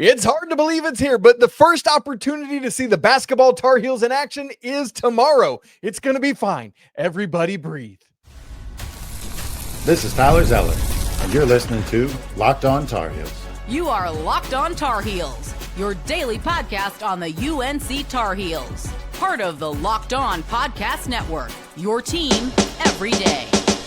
It's hard to believe it's here, but the first opportunity to see the basketball Tar Heels in action is tomorrow. It's going to be fine. Everybody breathe. This is Tyler Zeller, and you're listening to Locked On Tar Heels. You are Locked On Tar Heels, your daily podcast on the UNC Tar Heels. Part of the Locked On Podcast Network, your team every day.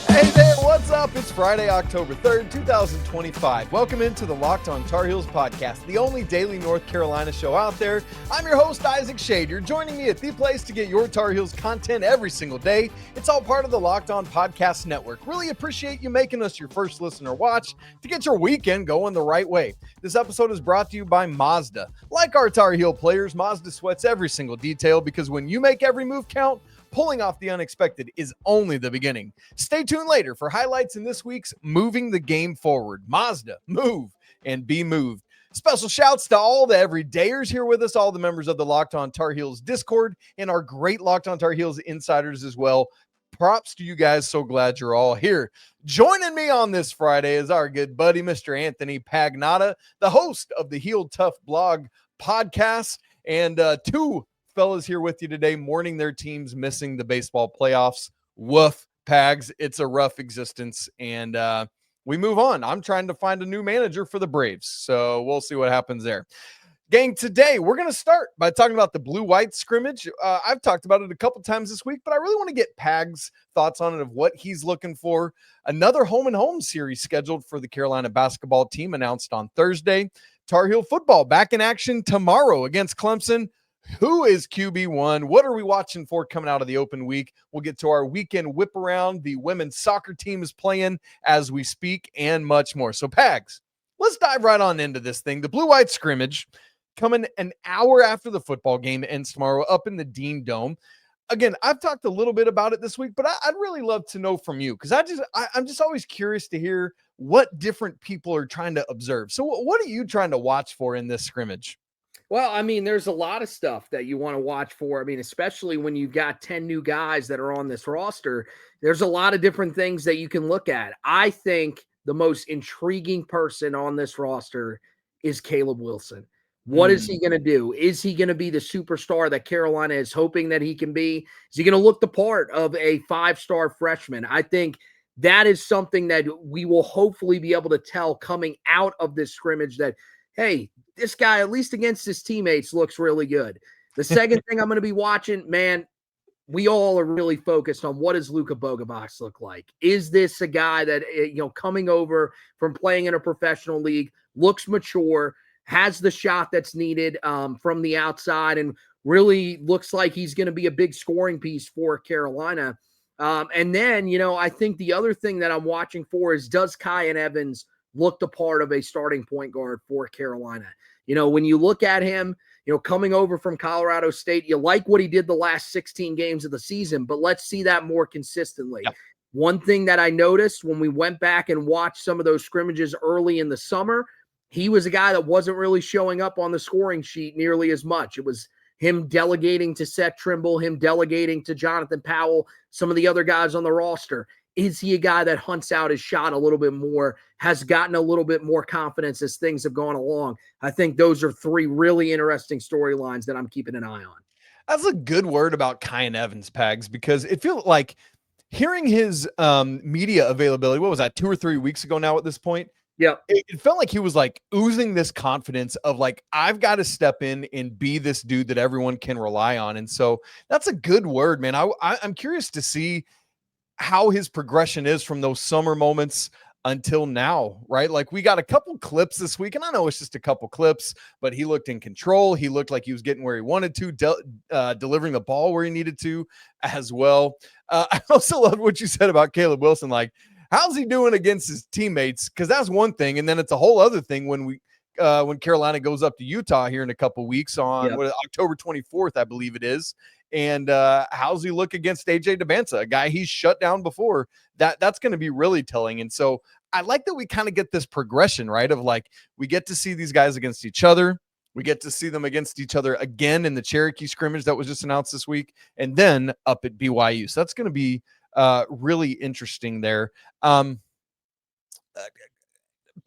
Hey there, what's up? It's Friday, October 3rd, 2025. Welcome into the Locked On Tar Heels podcast, the only daily North Carolina show out there. I'm your host, Isaac Schade. You're joining me at the place to get your Tar Heels content every single day. It's all part of the Locked On Podcast Network. Really appreciate you making us your first listen or watch to get your weekend going the right way. This episode is brought to you by Mazda. Like our Tar Heel players, Mazda sweats every single detail because when you make every move count, pulling off the unexpected is only the beginning. Stay tuned later for highlights in this week's Moving the Game Forward. Mazda, move and be moved. Special shouts to all the everydayers here with us, all the members of the Locked On Tar Heels Discord, and our great Locked On Tar Heels insiders as well. Props to you guys. So glad you're all here. Joining me on this Friday is our good buddy, Mr. Anthony Pagnotta, the host of the Heel Tough blog podcast, and two fellas here with you today, mourning their teams missing the baseball playoffs. Woof, Pags. It's a rough existence, and we move on. I'm trying to find a new manager for the Braves, so we'll see what happens there. Gang, today we're going to start by talking about the blue-white scrimmage. I've talked about it a couple times this week, but I really want to get Pags' thoughts on it of what he's looking for. Another home-and-home series scheduled for the Carolina basketball team announced on Thursday. Tar Heel football back in action tomorrow against Clemson. Who is QB1? What are we watching for coming out of the open week? We'll get to our weekend whip around. The women's soccer team is playing as we speak and much more. So, Pags, let's dive right on into this thing. The blue-white scrimmage coming an hour after the football game ends tomorrow up in the Dean Dome. Again, I've talked a little bit about it this week, but I'd really love to know from you because I'm just always curious to hear what different people are trying to observe. So what are you trying to watch for in this scrimmage? Well, I mean, there's a lot of stuff that you want to watch for. I mean, especially when you've got 10 new guys that are on this roster, there's a lot of different things that you can look at. I think the most intriguing person on this roster is Caleb Wilson. What is he going to do? Is he going to be the superstar that Carolina is hoping that he can be? Is he going to look the part of a five-star freshman? I think that is something that we will hopefully be able to tell coming out of this scrimmage that, hey, this guy, at least against his teammates, looks really good. The second thing I'm going to be watching, man, we all are really focused on what does Luka Bogavac look like? Is this a guy that, coming over from playing in a professional league, looks mature, has the shot that's needed from the outside, and really looks like he's going to be a big scoring piece for Carolina? And then, I think the other thing that I'm watching for is, does Kyan Evans look the part of a starting point guard for Carolina? When you look at him, coming over from Colorado State, you like what he did the last 16 games of the season, but let's see that more consistently. Yeah. One thing that I noticed when we went back and watched some of those scrimmages early in the summer, he was a guy that wasn't really showing up on the scoring sheet nearly as much. It was him delegating to Seth Trimble, him delegating to Jonathan Powell, some of the other guys on the roster. Is he a guy that hunts out his shot a little bit more, has gotten a little bit more confidence as things have gone along? I think those are three really interesting storylines that I'm keeping an eye on. That's a good word about Kyan Evans, Pags, because it feels like hearing his media availability, what was that, 2 or 3 weeks ago now at this point? Yeah. It felt like he was like oozing this confidence of like, I've got to step in and be this dude that everyone can rely on. And so that's a good word, man. I'm curious to see how his progression is from those summer moments until now, right? Like, we got a couple clips this week, and I know it's just a couple clips, but he looked in control. He looked like he was getting where he wanted to, delivering the ball where he needed to as well. I also love what you said about Caleb Wilson. Like, how's he doing against his teammates? Because that's one thing, and then it's a whole other thing when Carolina goes up to Utah here in a couple weeks on October 24th, I believe it is. And how's he look against AJ DeBanza, a guy he's shut down before? That's going to be really telling. And so I like that we kind of get this progression, right? Of like, we get to see these guys against each other. We get to see them against each other again in the Cherokee scrimmage that was just announced this week, and then up at BYU. So that's going to be really interesting there.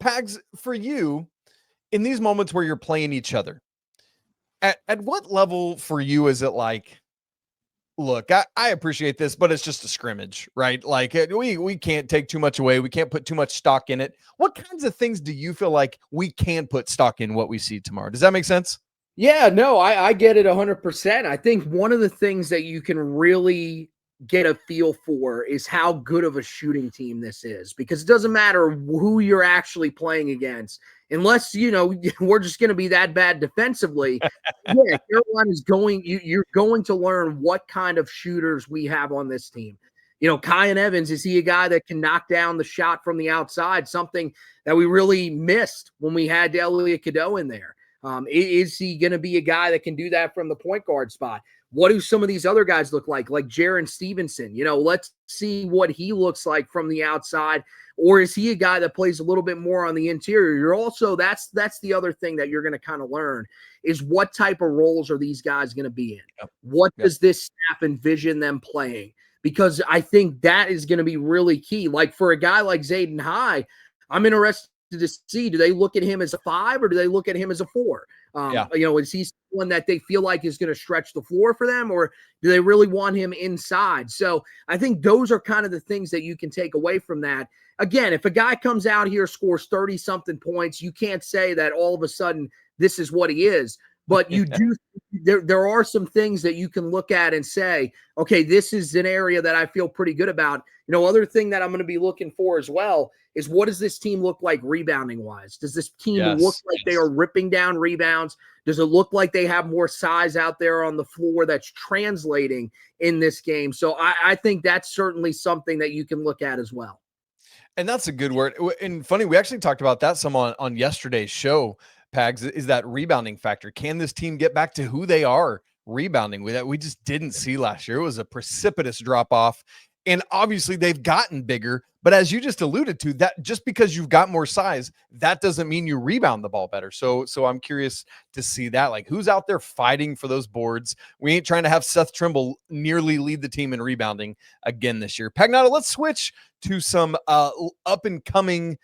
Pags, for you, in these moments where you're playing each other, at what level for you is it like, look, I appreciate this, but it's just a scrimmage, right? Like we can't take too much away. We can't put too much stock in it. What kinds of things do you feel like we can put stock in what we see tomorrow? Does that make sense? Yeah, no, I get it 100%. I think one of the things that you can really get a feel for is how good of a shooting team this is, because it doesn't matter who you're actually playing against, unless, we're just going to be that bad defensively. Yeah, Carolina's you're going to learn what kind of shooters we have on this team. Kyan Evans, is he a guy that can knock down the shot from the outside, something that we really missed when we had Elliot Cadeau in there? Is he going to be a guy that can do that from the point guard spot? What do some of these other guys look like Jarin Stevenson? Let's see what he looks like from the outside. Or is he a guy that plays a little bit more on the interior? You're also, that's the other thing that you're going to kind of learn is what type of roles are these guys going to be in? Yep. What does this staff envision them playing? Because I think that is going to be really key. Like for a guy like Zayden High, I'm interested to see, do they look at him as a 5 or do they look at him as a 4? Is he someone that they feel like is going to stretch the floor for them, or do they really want him inside? So I think those are kind of the things that you can take away from that. Again, if a guy comes out here, scores 30-something points, you can't say that all of a sudden this is what he is. But you do, there are some things that you can look at and say, okay, this is an area that I feel pretty good about. Other thing that I'm going to be looking for as well is, what does this team look like rebounding wise? Does this team look like they are ripping down rebounds? Does it look like they have more size out there on the floor that's translating in this game? So I think that's certainly something that you can look at as well. And that's a good word. And funny, we actually talked about that some on yesterday's show, Pags, is that rebounding factor. Can this team get back to who they are rebounding with? That we just didn't see last year. It was a precipitous drop off. And obviously they've gotten bigger, but as you just alluded to, that just because you've got more size, that doesn't mean you rebound the ball better. So I'm curious to see that, like, who's out there fighting for those boards. We ain't trying to have Seth Trimble nearly lead the team in rebounding again this year. Pagnotta, let's switch to some up and coming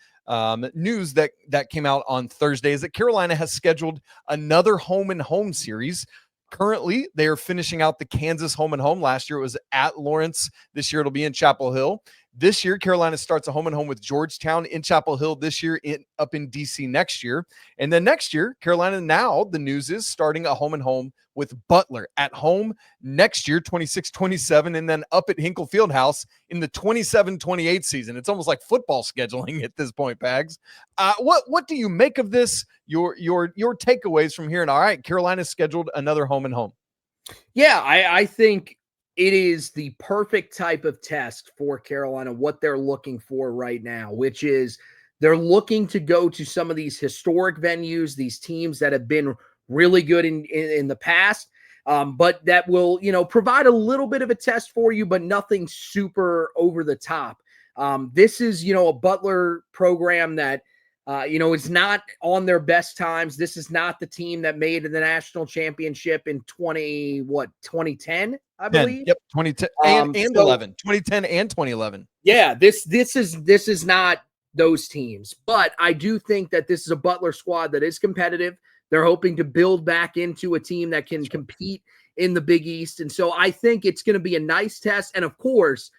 news that came out on Thursday, is that Carolina has scheduled another home and home series. Currently, they are finishing out the Kansas home and home. Last year it was at Lawrence. This year it'll be in Chapel Hill. This year, Carolina starts a home and home with Georgetown in Chapel Hill this year, up in DC next year. And then next year, Carolina, now the news is starting a home and home with Butler at home next year, 26-27, and then up at Hinkle Fieldhouse in the 27-28 season. It's almost like football scheduling at this point, Pags. What do you make of this? Your takeaways from here. And all right, Carolina's scheduled another home and home. Yeah, I think it is the perfect type of test for Carolina, what they're looking for right now, which is they're looking to go to some of these historic venues, these teams that have been really good in the past, but that will, provide a little bit of a test for you, but nothing super over the top. This is, a Butler program that, it's not on their best times. This is not the team that made the national championship in 2010, I believe. Yep, 2010 and 11. 2010 and 2011. Yeah, this is not those teams. But I do think that this is a Butler squad that is competitive. They're hoping to build back into a team that can compete in the Big East. And so I think it's going to be a nice test. And of course,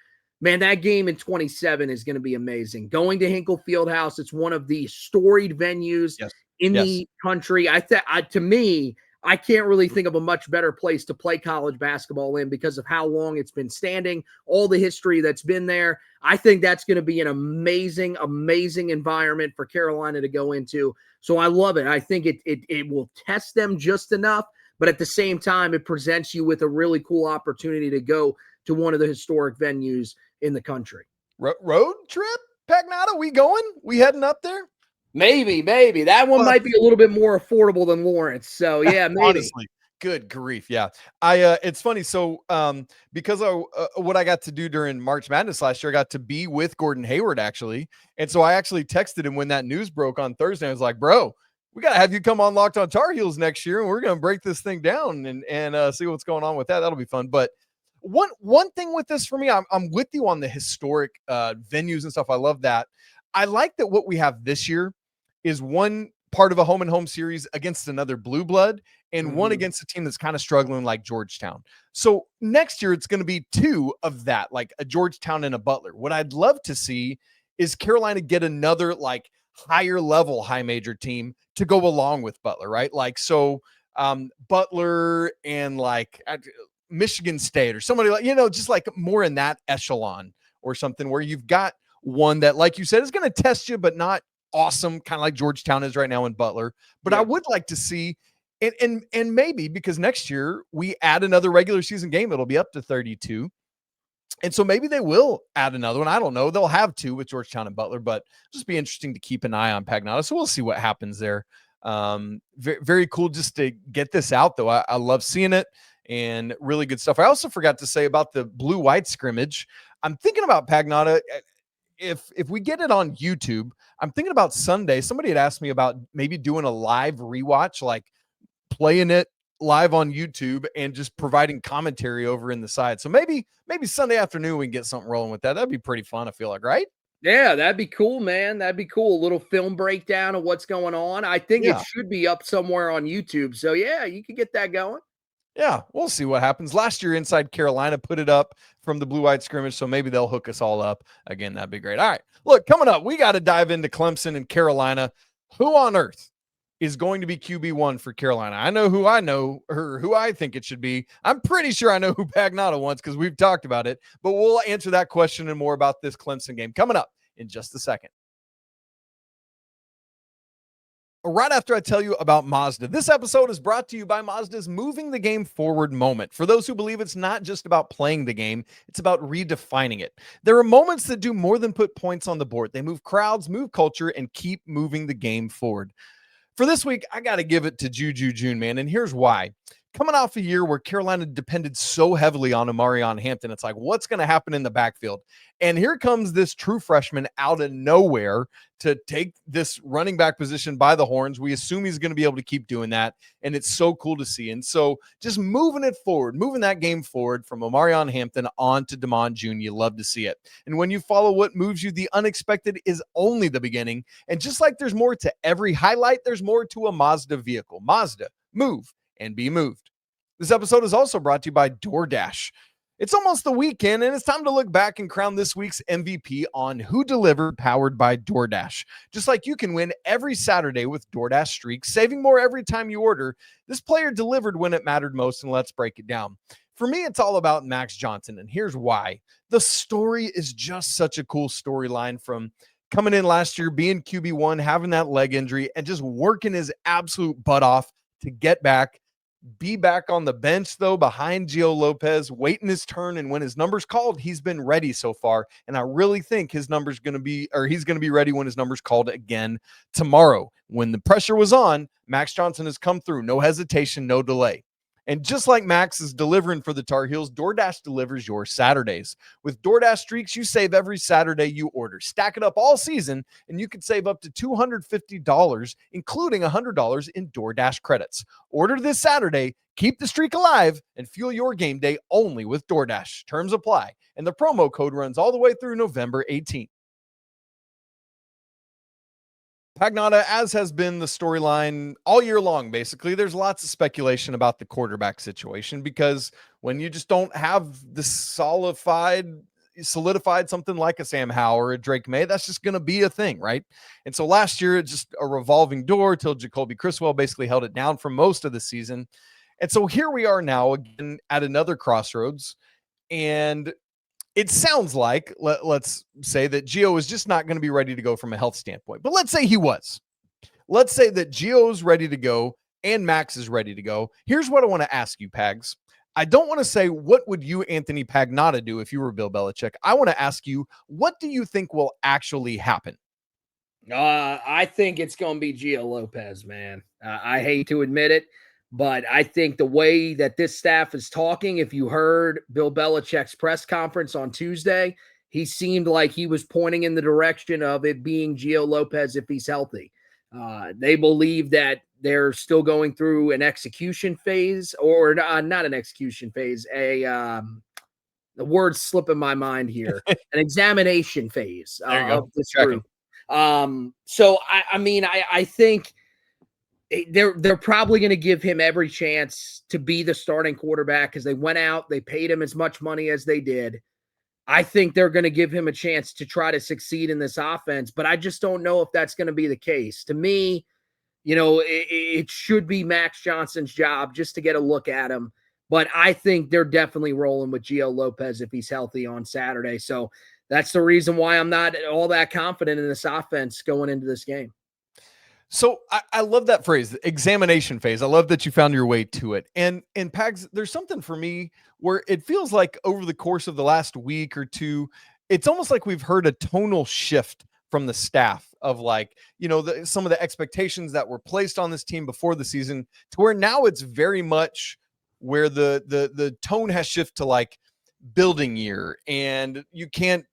man, that game in 27 is going to be amazing. Going to Hinkle Fieldhouse, it's one of the storied venues in the country. To me, I can't really think of a much better place to play college basketball in because of how long it's been standing, all the history that's been there. I think that's going to be an amazing, amazing environment for Carolina to go into. So I love it. I think it will test them just enough, but at the same time, it presents you with a really cool opportunity to go to one of the historic venues in the country. Road trip, Pagnotta? We going? We heading up there? Maybe. That one might be a little bit more affordable than Lawrence. So yeah, maybe. Honestly, good grief. Yeah. It's funny. So, because of what I got to do during March Madness last year, I got to be with Gordon Hayward actually. And so I actually texted him when that news broke on Thursday. I was like, bro, we got to have you come on Locked on Tar Heels next year. And we're going to break this thing down and see what's going on with that. That'll be fun. But one thing with this for me, I'm with you on the historic venues and stuff. I love that. I like that what we have this year is one part of a home and home series against another blue blood and one against a team that's kind of struggling like Georgetown. So next year it's going to be 2 of that, like a Georgetown and a Butler. What I'd love to see is Carolina get another like higher level high major team to go along with Butler, right? Like, so Butler and like Michigan State or somebody like, just like more in that echelon or something where you've got one that, like you said, is going to test you, but not awesome, kind of like Georgetown is right now in Butler. But I would like to see, and maybe because next year we add another regular season game, it'll be up to 32. And so maybe they will add another one. I don't know. They'll have 2 with Georgetown and Butler, but just be interesting to keep an eye on Pagnotta. So we'll see what happens there. Very, very cool just to get this out, though. I love seeing it and really good stuff. I also forgot to say about the blue-white scrimmage. I'm thinking about Pagnotta. If we get it on YouTube, I'm thinking about Sunday. Somebody had asked me about maybe doing a live rewatch, like playing it live on YouTube and just providing commentary over in the side. So maybe Sunday afternoon we can get something rolling with that. That'd be pretty fun, I feel like, right? Yeah, that'd be cool, man. That'd be cool. A little film breakdown of what's going on. I think it should be up somewhere on YouTube. So yeah, you could get that going. Yeah, we'll see what happens. Last year, Inside Carolina put it up from the blue-white scrimmage, so maybe they'll hook us all up. Again, that'd be great. All right, look, coming up, we got to dive into Clemson and Carolina. Who on earth is going to be QB1 for Carolina? I know, or who I think it should be. I'm pretty sure I know who Pagnotta wants because we've talked about it, but we'll answer that question and more about this Clemson game coming up in just a second. Right after I tell you about Mazda, this episode is brought to you by Mazda's Moving the Game Forward moment. For those who believe it's not just about playing the game, it's about redefining it. There are moments that do more than put points on the board. They move crowds, move culture, and keep moving the game forward. For this week, I got to give it to Juju June, man, and here's why. Coming off a year where Carolina depended so heavily on Omarion Hampton, it's like, what's going to happen in the backfield? And here comes this true freshman out of nowhere to take this running back position by the horns. We assume he's going to be able to keep doing that, and it's so cool to see. And so just moving it forward, moving that game forward from Omarion Hampton on to Damon June, you love to see it. And when you follow what moves you, the unexpected is only the beginning. And just like there's more to every highlight, there's more to a Mazda vehicle. Mazda, move and be moved. This episode is also brought to you by DoorDash. It's almost the weekend, and it's time to look back and crown this week's MVP on Who Delivered, powered by DoorDash. Just like you can win every Saturday with DoorDash Streaks, saving more every time you order, this player delivered when it mattered most, and let's break it down. For me, it's all about Max Johnson, and here's why. The story is just such a cool storyline, from coming in last year, being QB1, having that leg injury, and just working his absolute butt off to get back. Be back on the bench, though, behind Gio Lopez, waiting his turn. And when his number's called, he's been ready so far. And I really think his number's going to be, or he's going to be ready when his number's called again tomorrow. When the pressure was on, Max Johnson has come through. No hesitation, no delay. And just like Max is delivering for the Tar Heels, DoorDash delivers your Saturdays. With DoorDash Streaks, you save every Saturday you order. Stack it up all season, and you can save up to $250, including $100 in DoorDash credits. Order this Saturday, keep the streak alive, and fuel your game day only with DoorDash. Terms apply, and the promo code runs all the way through November 18th. Pagnotta, as has been the storyline all year long, basically, there's lots of speculation about the quarterback situation, because when you just don't have the solidified something like a Sam Howell or a Drake May, that's just going to be a thing, right? And so last year, it's just a revolving door till Jacoby Criswell basically held it down for most of the season. And so here we are now again at another crossroads, and it sounds like, let's say that Gio is just not going to be ready to go from a health standpoint. But let's say he was. Let's say that Gio's ready to go and Max is ready to go. Here's what I want to ask you, Pags. I don't want to say, what would you, Anthony Pagnotta, do if you were Bill Belichick? I want to ask you, what do you think will actually happen? I think it's going to be Gio Lopez, man. I hate to admit it, but I think the way that this staff is talking, if you heard Bill Belichick's press conference on Tuesday, he seemed like he was pointing in the direction of it being Gio Lopez if he's healthy. They believe that they're still going through an execution phase, or not an execution phase, the word's slipping my mind here, an examination phase of this group. So, I mean, I think they're probably going to give him every chance to be the starting quarterback because they went out, they paid him as much money as they did. I think they're going to give him a chance to try to succeed in this offense, but I just don't know if that's going to be the case. To me, it should be Max Johnson's job just to get a look at him. But I think they're definitely rolling with Gio Lopez if he's healthy on Saturday. So that's the reason why I'm not all that confident in this offense going into this game. So I love that phrase, the examination phase. I love that you found your way to it. And Pags, there's something for me where it feels like over the course of the last week or two, it's almost like we've heard a tonal shift from the staff of some of the expectations that were placed on this team before the season to where now it's very much where the tone has shifted to like building year and you can't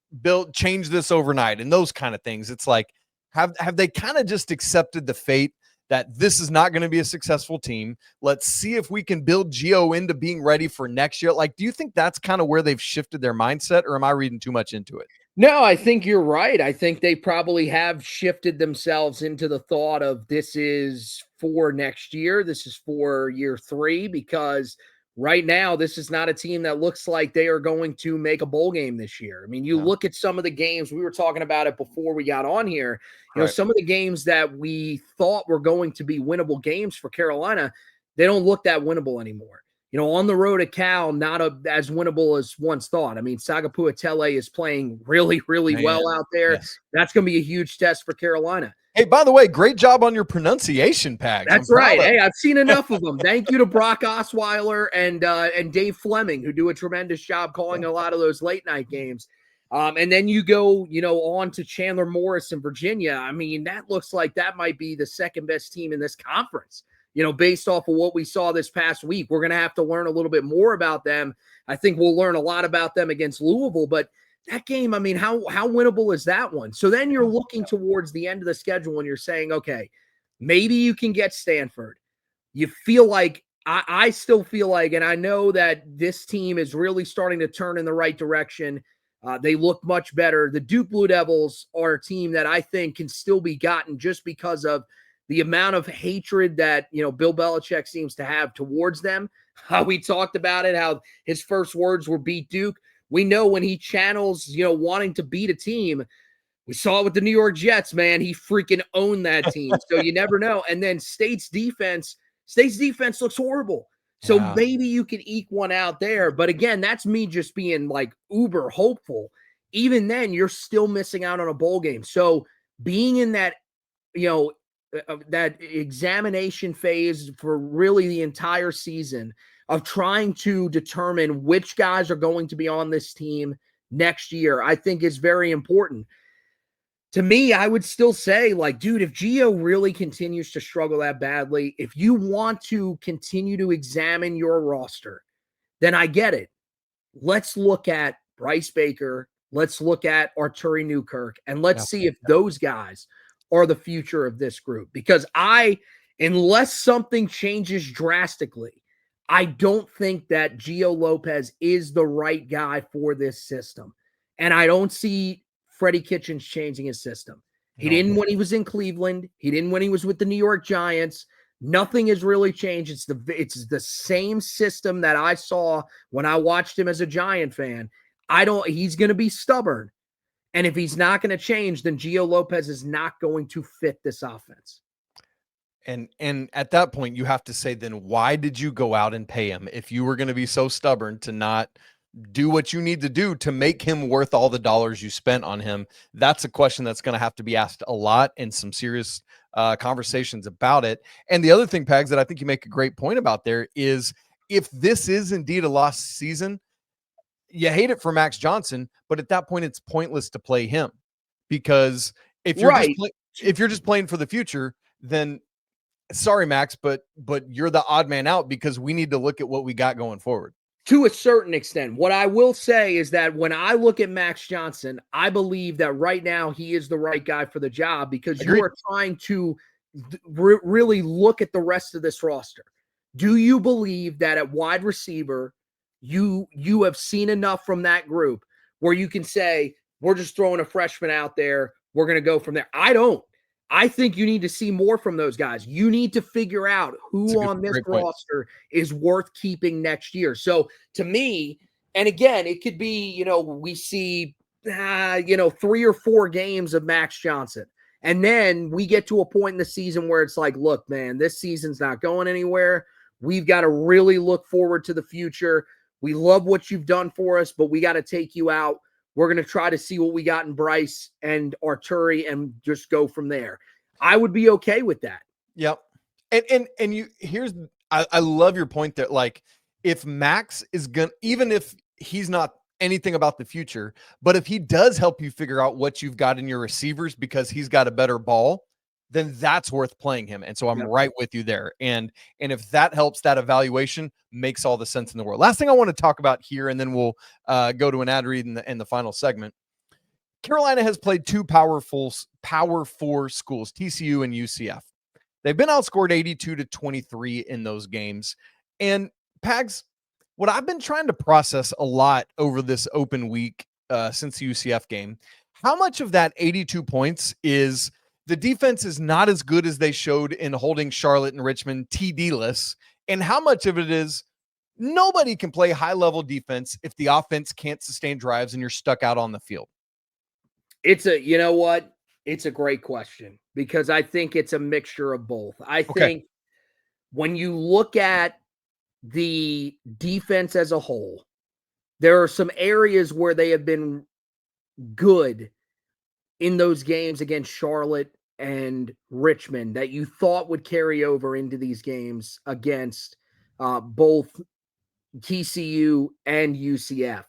change this overnight and those kind of things. It's like, have they kind of just accepted the fate that this is not going to be a successful team? Let's see if we can build Gio into being ready for next year. Like, do you think that's kind of where they've shifted their mindset, or am I reading too much into it? No, I think you're right. I think they probably have shifted themselves into the thought of this is for next year. This is for year 3, because right now, this is not a team that looks like they are going to make a bowl game this year. I mean, you look at some of the games, we were talking about it before we got on here, some of the games that we thought were going to be winnable games for Carolina, they don't look that winnable anymore. On the road at Cal, not as winnable as once thought. I mean, Sagapuatele is playing really, really well out there. Yes. That's going to be a huge test for Carolina. Hey, by the way, great job on your pronunciation, Pags. That's right. Hey, I've seen enough of them. Thank you to Brock Osweiler and Dave Fleming, who do a tremendous job calling a lot of those late night games. And then you go, on to Chandler Morris in Virginia. I mean, that looks like that might be the second best team in this conference. Based off of what we saw this past week. We're going to have to learn a little bit more about them. I think we'll learn a lot about them against Louisville, but that game, I mean, how winnable is that one? So then you're looking towards the end of the schedule and you're saying, okay, maybe you can get Stanford. You feel like, I still feel like, and I know that this team is really starting to turn in the right direction. They look much better. The Duke Blue Devils are a team that I think can still be gotten just because of the amount of hatred that, Bill Belichick seems to have towards them. How we talked about it, how his first words were beat Duke. We know when he channels, wanting to beat a team, we saw it with the New York Jets, man. He freaking owned that team. So you never know. And then State's defense looks horrible. So maybe you can eke one out there. But again, that's me just being like uber hopeful. Even then, you're still missing out on a bowl game. So being in that, that examination phase for really the entire season of trying to determine which guys are going to be on this team next year, I think is very important. To me, I would still say, like, dude, if Gio really continues to struggle that badly, if you want to continue to examine your roster, then I get it. Let's look at Bryce Baker. Let's look at Arturi Newkirk, and let's see if those guys are the future of this group. Because unless something changes drastically, I don't think that Gio Lopez is the right guy for this system. And I don't see Freddie Kitchens changing his system. He didn't when he was in Cleveland. He didn't when he was with the New York Giants. Nothing has really changed. It's the same system that I saw when I watched him as a Giant fan. He's going to be stubborn. And if he's not going to change, then Gio Lopez is not going to fit this offense. And at that point, you have to say, then why did you go out and pay him if you were going to be so stubborn to not do what you need to do to make him worth all the dollars you spent on him? That's a question that's going to have to be asked a lot and some serious conversations about it. And the other thing, Pags, that I think you make a great point about there is if this is indeed a lost season, you hate it for Max Johnson, but at that point, it's pointless to play him because if you're just playing for the future, then sorry, Max, but you're the odd man out because we need to look at what we got going forward. To a certain extent. What I will say is that when I look at Max Johnson, I believe that right now he is the right guy for the job because you are trying to really look at the rest of this roster. Do you believe that at wide receiver, you have seen enough from that group where you can say, we're just throwing a freshman out there, we're going to go from there? I don't. I think you need to see more from those guys. You need to figure out who on this roster is worth keeping next year. So to me, and again, it could be, we see, 3 or 4 games of Max Johnson. And then we get to a point in the season where it's like, look, man, this season's not going anywhere. We've got to really look forward to the future. We love what you've done for us, but we got to take you out. We're going to try to see what we got in Bryce and Arturi and just go from there. I would be okay with that. Yep. And I love your point that, like, if Max is even if he's not anything about the future, but if he does help you figure out what you've got in your receivers because he's got a better ball, then that's worth playing him. And so I'm right with you there. And if that helps, that evaluation makes all the sense in the world. Last thing I want to talk about here, and then we'll go to an ad read in the final segment. Carolina has played 2 Power 4 schools, TCU and UCF. They've been outscored 82-23 in those games. And Pags, what I've been trying to process a lot over this open week since the UCF game, how much of that 82 points is the defense is not as good as they showed in holding Charlotte and Richmond TD-less, and how much of it is nobody can play high-level defense if the offense can't sustain drives and you're stuck out on the field? It's a great question, because I think it's a mixture of both. I think when you look at the defense as a whole, there are some areas where they have been good in those games against Charlotte and Richmond that you thought would carry over into these games against both TCU and UCF.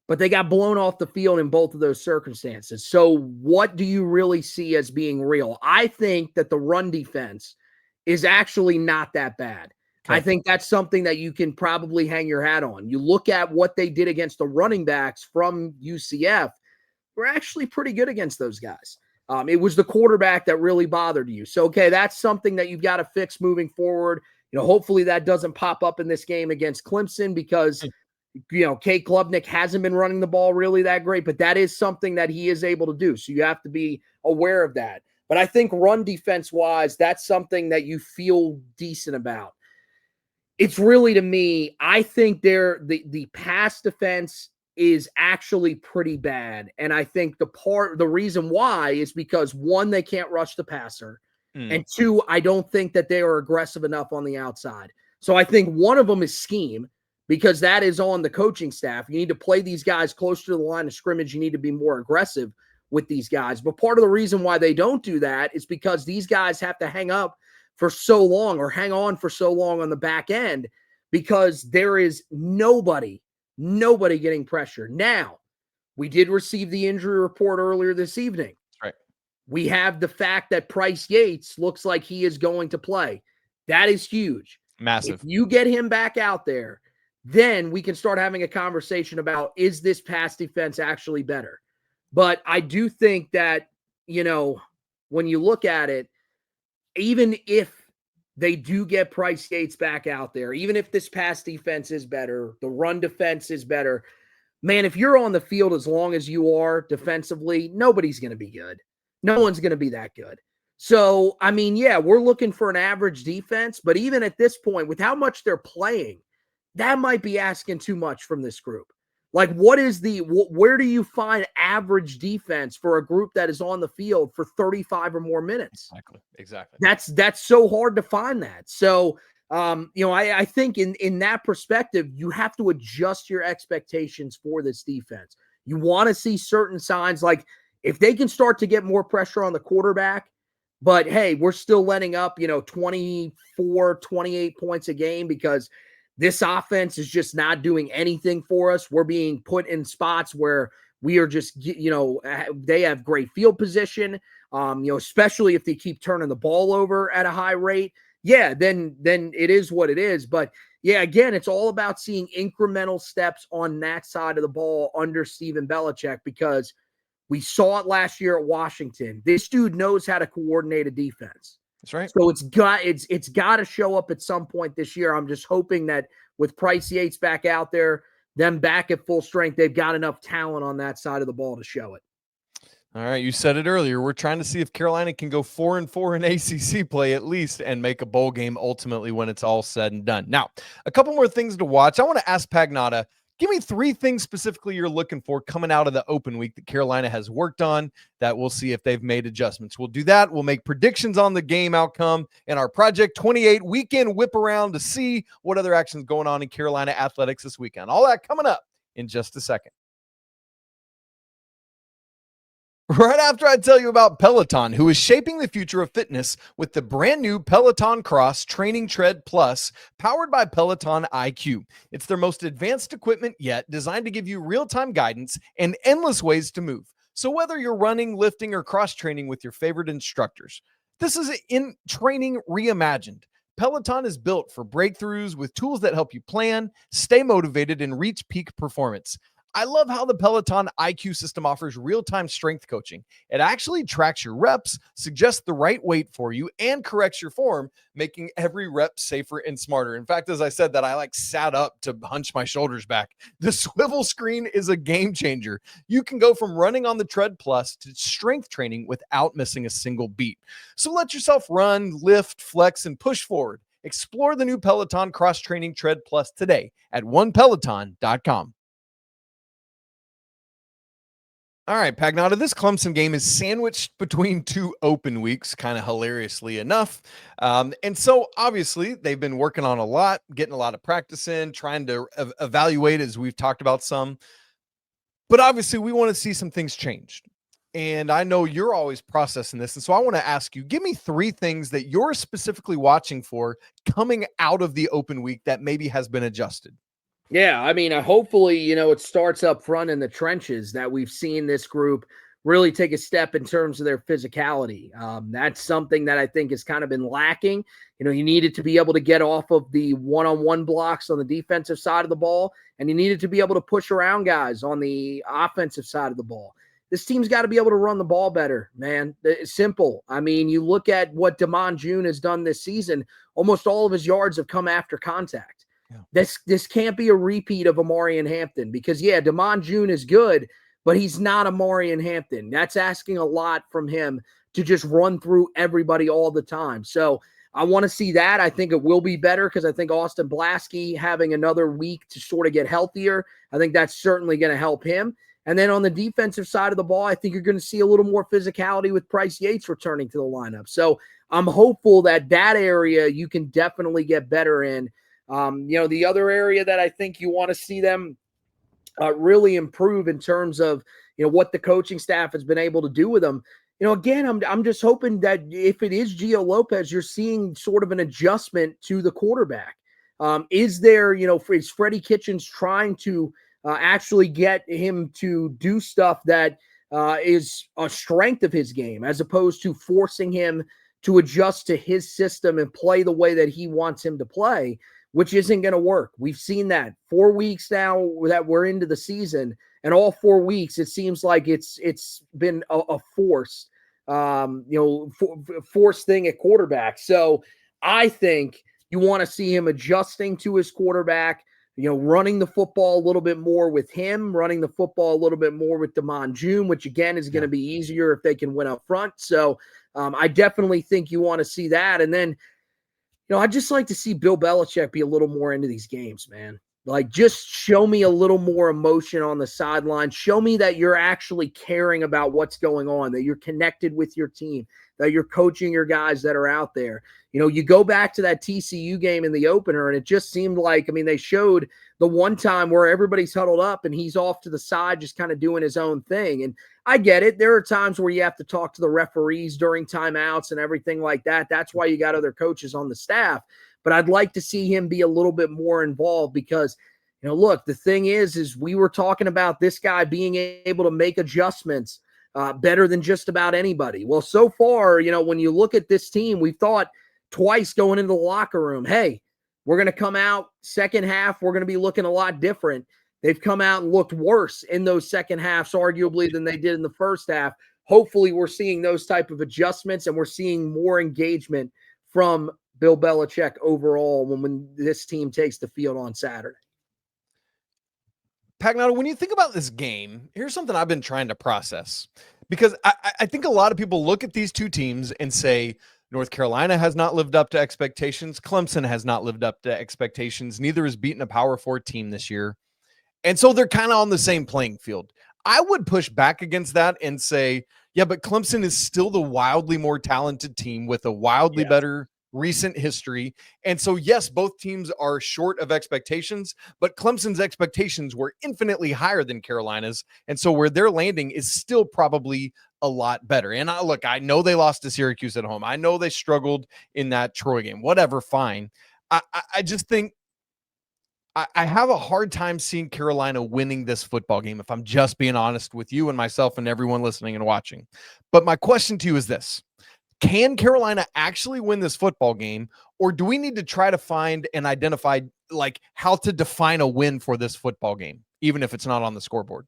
But they got blown off the field in both of those circumstances. So what do you really see as being real? I think that the run defense is actually not that bad. Okay. I think that's something that you can probably hang your hat on. You look at what they did against the running backs from UCF, we're actually pretty good against those guys. It was the quarterback that really bothered you. So, okay, that's something that you've got to fix moving forward. Hopefully that doesn't pop up in this game against Clemson, because Kate Klubnik hasn't been running the ball really that great, but that is something that he is able to do. So you have to be aware of that. But I think run defense wise, that's something that you feel decent about. It's really, to me, I think the pass defense is actually pretty bad. And I think the reason why is because, 1, they can't rush the passer. And 2, I don't think that they are aggressive enough on the outside. So I think one of them is scheme, because that is on the coaching staff. You need to play these guys closer to the line of scrimmage. You need to be more aggressive with these guys. But part of the reason why they don't do that is because these guys have to hang up for so long, or hang on for so long on the back end, because there is nobody getting pressure. Now, we did receive the injury report earlier this evening. Right. We have the fact that Bryce Yates looks like he is going to play. That is huge. Massive. If you get him back out there, then we can start having a conversation about, is this pass defense actually better? But I do think that, when you look at it, even if they do get Bryce Yates back out there, even if this pass defense is better, the run defense is better, man, if you're on the field as long as you are defensively, nobody's going to be good. No one's going to be that good. So, I mean, yeah, we're looking for an average defense, but even at this point, with how much they're playing, that might be asking too much from this group. Like, where do you find average defense for a group that is on the field for 35 or more minutes? Exactly. That's so hard to find that. So, I think in that perspective, you have to adjust your expectations for this defense. You want to see certain signs, like if they can start to get more pressure on the quarterback, but hey, we're still letting up, 24, 28 points a game because this offense is just not doing anything for us. We're being put in spots where we are just, they have great field position, especially if they keep turning the ball over at a high rate. Yeah, then it is what it is. But yeah, again, it's all about seeing incremental steps on that side of the ball under Steven Belichick, because we saw it last year at Washington. This dude knows how to coordinate a defense. That's right. So it's got to show up at some point this year. I'm just hoping that with Bryce Yates back out there, them back at full strength, they've got enough talent on that side of the ball to show it. All right, you said it earlier. We're trying to see if Carolina can go 4-4 in ACC play at least and make a bowl game ultimately when it's all said and done. Now, a couple more things to watch. I want to ask Pagnotta, give me 3 things specifically you're looking for coming out of the open week that Carolina has worked on that we'll see if they've made adjustments. We'll do that. We'll make predictions on the game outcome and our Project 28 weekend whip around to see what other action's going on in Carolina athletics this weekend. All that coming up in just a second. Right after I tell you about Peloton, who is shaping the future of fitness with the brand new Peloton Cross Training Tread Plus, powered by Peloton IQ. It's their most advanced equipment yet, designed to give you real-time guidance and endless ways to move. So whether you're running, lifting, or cross-training with your favorite instructors, this is in training reimagined. Peloton is built for breakthroughs with tools that help you plan, stay motivated, and reach peak performance. I love how the Peloton IQ system offers real-time strength coaching. It actually tracks your reps, suggests the right weight for you, and corrects your form, making every rep safer and smarter. In fact, as I said that, I sat up to hunch my shoulders back. The swivel screen is a game changer. You can go from running on the Tread Plus to strength training without missing a single beat. So let yourself run, lift, flex, and push forward. Explore the new Peloton Cross Training Tread Plus today at onepeloton.com. All right, Pagnotta, this Clemson game is sandwiched between 2 open weeks, kind of hilariously enough. And so, obviously, they've been working on a lot, getting a lot of practice in, trying to evaluate, as we've talked about some. But obviously, we want to see some things changed. And I know you're always processing this. And so I want to ask you, give me 3 things that you're specifically watching for coming out of the open week that maybe has been adjusted. Yeah, I mean, hopefully, it starts up front in the trenches that we've seen this group really take a step in terms of their physicality. That's something that I think has kind of been lacking. You needed to be able to get off of the one-on-one blocks on the defensive side of the ball, and you needed to be able to push around guys on the offensive side of the ball. This team's got to be able to run the ball better, man. It's simple. I mean, you look at what Damon June has done this season, almost all of his yards have come after contact. This can't be a repeat of Amarian Hampton because, yeah, Damon June is good, but he's not Amarian Hampton. That's asking a lot from him to just run through everybody all the time. So I want to see that. I think it will be better because I think Austin Blasky having another week to sort of get healthier, I think that's certainly going to help him. And then on the defensive side of the ball, I think you're going to see a little more physicality with Bryce Yates returning to the lineup. So I'm hopeful that area you can definitely get better in. The other area that I think you want to see them really improve in terms of, what the coaching staff has been able to do with them. Again, I'm just hoping that if it is Gio Lopez, you're seeing sort of an adjustment to the quarterback. Is there, is Freddie Kitchens trying to actually get him to do stuff that is a strength of his game as opposed to forcing him to adjust to his system and play the way that he wants him to play, which isn't going to work. We've seen that 4 weeks now that we're into the season, and all 4 weeks, it seems like it's been a forced, forced thing at quarterback. So I think you want to see him adjusting to his quarterback, running the football a little bit more with him, running the football a little bit more with Damon June, which again is going to be easier if they can win up front. So I definitely think you want to see that. And then, I'd just like to see Bill Belichick be a little more into these games, man. Just show me a little more emotion on the sideline. Show me that you're actually caring about what's going on, that you're connected with your team, that you're coaching your guys that are out there. You go back to that TCU game in the opener, and it just seemed like, they showed the one time where everybody's huddled up and he's off to the side just kind of doing his own thing. And I get it. There are times where you have to talk to the referees during timeouts and everything like that. That's why you got other coaches on the staff. But I'd like to see him be a little bit more involved because, look, the thing is we were talking about this guy being able to make adjustments better than just about anybody. Well, so far, when you look at this team, we've thought twice going into the locker room, hey, we're going to come out second half. We're going to be looking a lot different. They've come out and looked worse in those second halves, arguably, than they did in the first half. Hopefully, we're seeing those type of adjustments and we're seeing more engagement from Bill Belichick overall when this team takes the field on Saturday. Pagnotta, when you think about this game, here's something I've been trying to process. because I think a lot of people look at these two teams and say, North Carolina has not lived up to expectations. Clemson has not lived up to expectations. Neither has beaten a Power 4 team this year. And so they're kind of on the same playing field. I would push back against that and say, yeah, but Clemson is still the wildly more talented team with a wildly better recent history. And so, yes, both teams are short of expectations, but Clemson's expectations were infinitely higher than Carolina's. And so where they're landing is still probably a lot better. And I know they lost to Syracuse at home. I know they struggled in that Troy game, whatever, fine. I just think I have a hard time seeing Carolina winning this football game, if I'm just being honest with you and myself and everyone listening and watching. But my question to you is this: can Carolina actually win this football game, or do we need to try to find and identify like how to define a win for this football game, even if it's not on the scoreboard?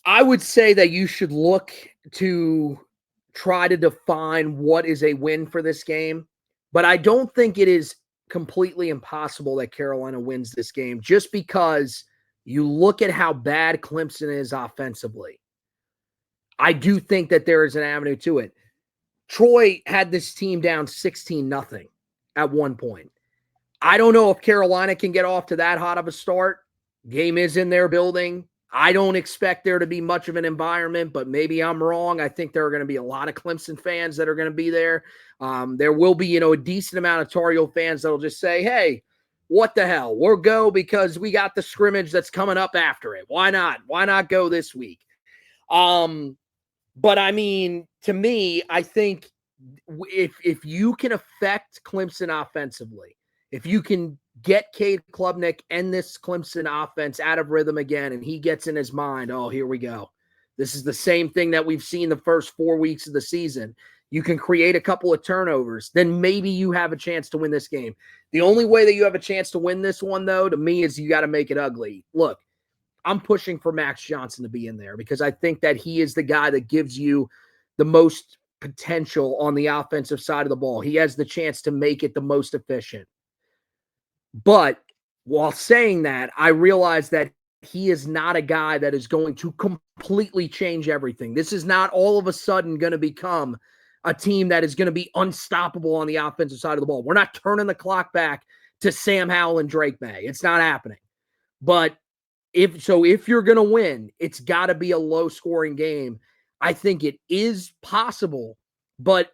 I would say that you should look to try to define what is a win for this game, but I don't think it is completely impossible that Carolina wins this game just because you look at how bad Clemson is offensively. I do think that there is an avenue to it. Troy had this team down 16-0 at one point. I don't know if Carolina can get off to that hot of a start. Game is in their building. I don't expect there to be much of an environment, but maybe I'm wrong. I think there are going to be a lot of Clemson fans that are going to be there. There will be, a decent amount of Tar Heel fans that'll just say, hey, what the hell? We'll go because we got the scrimmage that's coming up after it. Why not? Why not go this week? But I mean, to me, I think if you can affect Clemson offensively, if you can get Cade Klubnik and this Clemson offense out of rhythm again, and he gets in his mind, oh, here we go. This is the same thing that we've seen the first 4 weeks of the season. You can create a couple of turnovers, then maybe you have a chance to win this game. The only way that you have a chance to win this one, though, to me, is you got to make it ugly. Look, I'm pushing for Max Johnson to be in there because I think that he is the guy that gives you the most potential on the offensive side of the ball. He has the chance to make it the most efficient. But while saying that, I realize that he is not a guy that is going to completely change everything. This is not all of a sudden going to become a team that is going to be unstoppable on the offensive side of the ball. We're not turning the clock back to Sam Howell and Drake May. It's not happening. But if you're going to win, it's got to be a low-scoring game. I think it is possible, but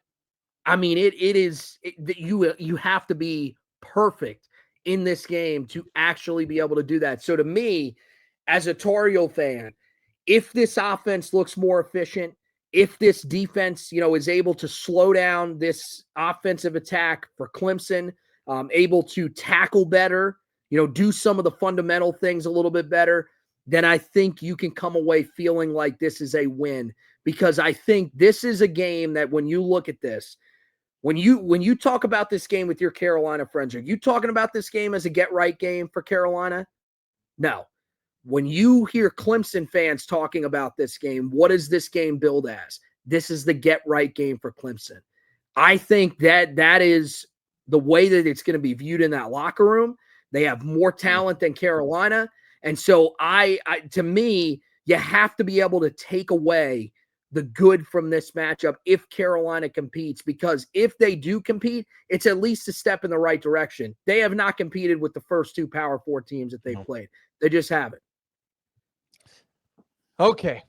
I mean, you have to be perfect in this game to actually be able to do that. So to me, as a Tar Heel fan, if this offense looks more efficient, if this defense, is able to slow down this offensive attack for Clemson, able to tackle better, do some of the fundamental things a little bit better, then I think you can come away feeling like this is a win, because I think this is a game that when you look at this, when you talk about this game with your Carolina friends, are you talking about this game as a get-right game for Carolina? No. When you hear Clemson fans talking about this game, what does this game build as? This is the get-right game for Clemson. I think that is the way that it's going to be viewed in that locker room. They have more talent than Carolina. And so to me, you have to be able to take away the good from this matchup if Carolina competes, because if they do compete, it's at least a step in the right direction. They have not competed with the first two Power 4 teams that they've played. They just haven't. Okay.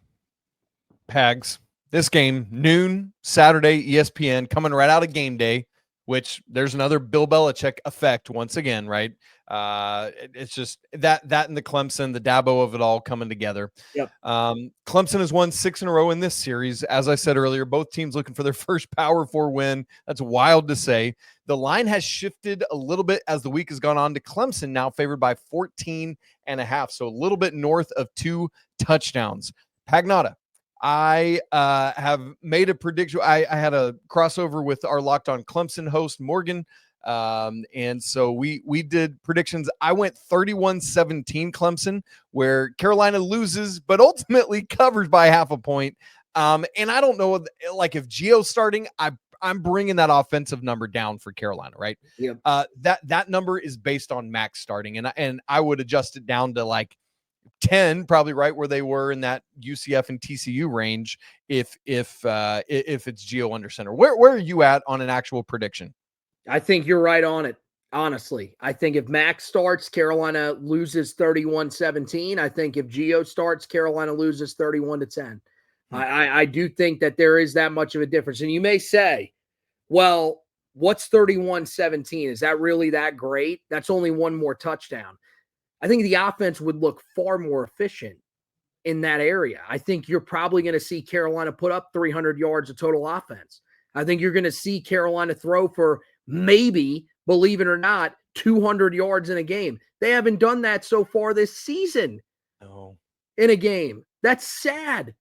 Pags, this game, noon, Saturday, ESPN, coming right out of game day, which there's another Bill Belichick effect once again, right? It's just that and the Clemson, the Dabo of it all coming together. Yep. Clemson has won 6 in a row in this series. As I said earlier, both teams looking for their first Power 4 win. That's wild to say. The line has shifted a little bit as the week has gone on to Clemson, now favored by 14.5. So a little bit north of 2 touchdowns. Pagnotta, I have made a prediction. I had a crossover with our Locked On Clemson host, Morgan. And so we did predictions. I went 31-17 Clemson, where Carolina loses, but ultimately covers by half a point. And I don't know, like, if Gio's starting, I'm bringing that offensive number down for Carolina, right? Yep. That number is based on Max starting, and I would adjust it down to like 10, probably right where they were in that UCF and TCU range. If it's Gio under center, where are you at on an actual prediction? I think you're right on it. Honestly, I think if Max starts, Carolina loses 31-17. I think if Gio starts, Carolina loses 31-10. I do think that there is that much of a difference. And you may say, well, what's 31-17? Is that really that great? That's only one more touchdown. I think the offense would look far more efficient in that area. I think you're probably going to see Carolina put up 300 yards of total offense. I think you're going to see Carolina throw for maybe, believe it or not, 200 yards in a game. They haven't done that so far this season. No. In a game. That's sad.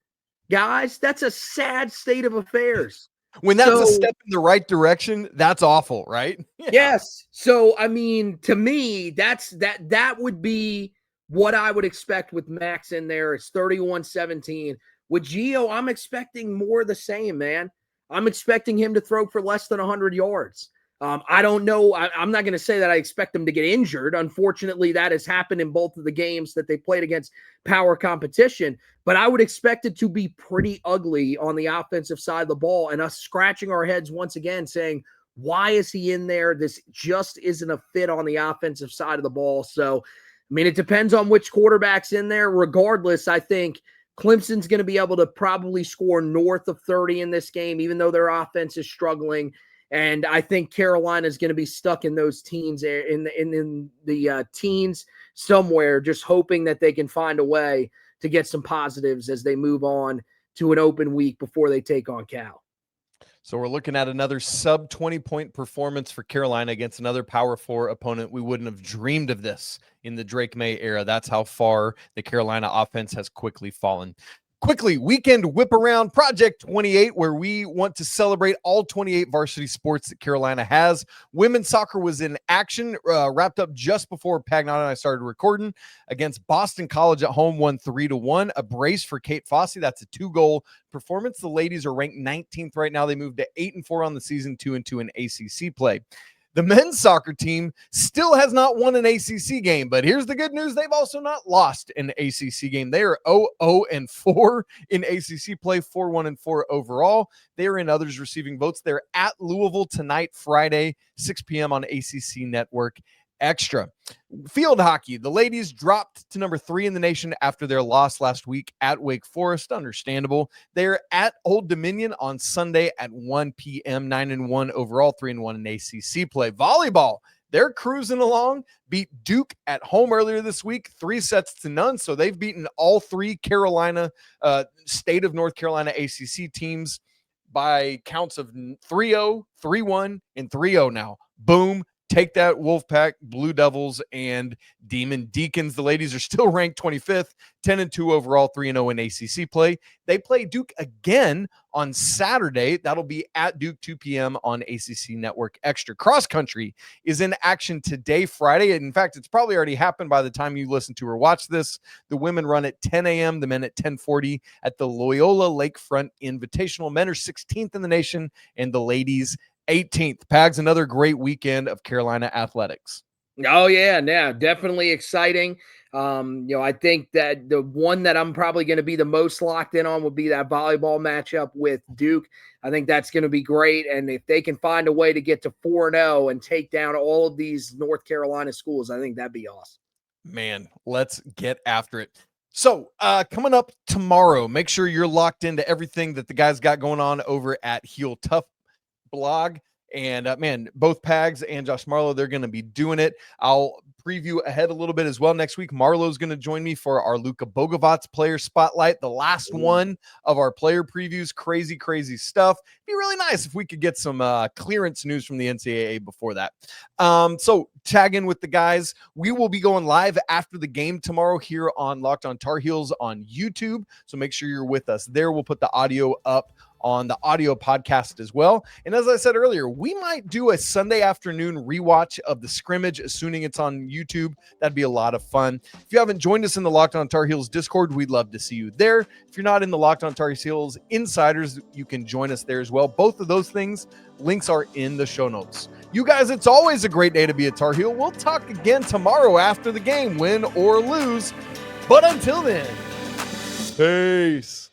Guys, that's a sad state of affairs. When that's a step in the right direction, that's awful, right? Yeah. Yes. So, I mean, to me, that would be what I would expect with Max in there. It's 31-17. With Gio, I'm expecting more of the same, man. I'm expecting him to throw for less than 100 yards. I don't know. I'm not going to say that I expect them to get injured. Unfortunately, that has happened in both of the games that they played against power competition. But I would expect it to be pretty ugly on the offensive side of the ball and us scratching our heads once again saying, why is he in there? This just isn't a fit on the offensive side of the ball. So, I mean, it depends on which quarterback's in there. Regardless, I think Clemson's going to be able to probably score north of 30 in this game, even though their offense is struggling. And I think Carolina is going to be stuck in those teens, in the teens somewhere, just hoping that they can find a way to get some positives as they move on to an open week before they take on Cal. So we're looking at another sub 20-point performance for Carolina against another Power 4 opponent. We wouldn't have dreamed of this in the Drake May era. That's how far the Carolina offense has quickly fallen. Quickly, weekend whip around Project 28, where we want to celebrate all 28 varsity sports that Carolina has. Women's soccer was in action, wrapped up just before Pagnotta and I started recording against Boston College at home, won 3-1. A brace for Kate Fossey. That's a 2-goal performance. The ladies are ranked 19th right now. They moved to 8-4 on the season, 2-2 in ACC play. The men's soccer team still has not won an ACC game, but here's the good news. They've also not lost an ACC game. They are 0-4 in ACC play, 4-1-4 overall. They are in others receiving votes. They're at Louisville tonight, Friday, 6 p.m. on ACC Network Extra. Field hockey. The ladies dropped to number 3 in the nation after their loss last week at Wake Forest. Understandable. They're at Old Dominion on Sunday at 1 p.m. 9-1 overall, 3-1 in ACC play. Volleyball. They're cruising along. Beat Duke at home earlier this week, 3-0. So they've beaten all 3 Carolina, state of North Carolina ACC teams by counts of 3-0, 3-1, and 3-0 now. Boom. Take that, Wolfpack, Blue Devils, and Demon Deacons. The ladies are still ranked 25th, 10-2 overall, 3-0 in ACC play. They play Duke again on Saturday. That'll be at Duke, 2 p.m. on ACC Network Extra. Cross country is in action today, Friday. In fact, it's probably already happened by the time you listen to or watch this. The women run at 10 a.m., the men at 10:40 at the Loyola Lakefront Invitational. Men are 16th in the nation, and the ladies 18th. Pags, another great weekend of Carolina athletics. Oh, yeah, definitely exciting. I think that the one that I'm probably going to be the most locked in on would be that volleyball matchup with Duke. I think that's going to be great. And if they can find a way to get to 4-0 and take down all of these North Carolina schools, I think that'd be awesome. Man, let's get after it. So coming up tomorrow, make sure you're locked into everything that the guys got going on over at Heel Tough blog. And man, both Pags and Josh Marlowe, they're going to be doing it. I'll preview ahead a little bit as well. Next week, Marlowe's going to join me for our Luka Bogavac player spotlight, the last one of our player previews. Crazy, crazy stuff. It'd be really nice if we could get some clearance news from the NCAA before that. So tag in with the guys. We will be going live after the game tomorrow here on Locked On Tar Heels on YouTube. So make sure you're with us there. We'll put the audio up on the audio podcast as well. And as I said earlier, we might do a Sunday afternoon rewatch of the scrimmage, assuming it's on YouTube. That'd be a lot of fun. If you haven't joined us in the Locked On Tar Heels Discord, we'd love to see you there. If you're not in the Locked On Tar Heels Insiders, you can join us there as well. Both of those things, links are in the show notes. You guys, it's always a great day to be a Tar Heel. We'll talk again tomorrow after the game, win or lose. But until then, peace.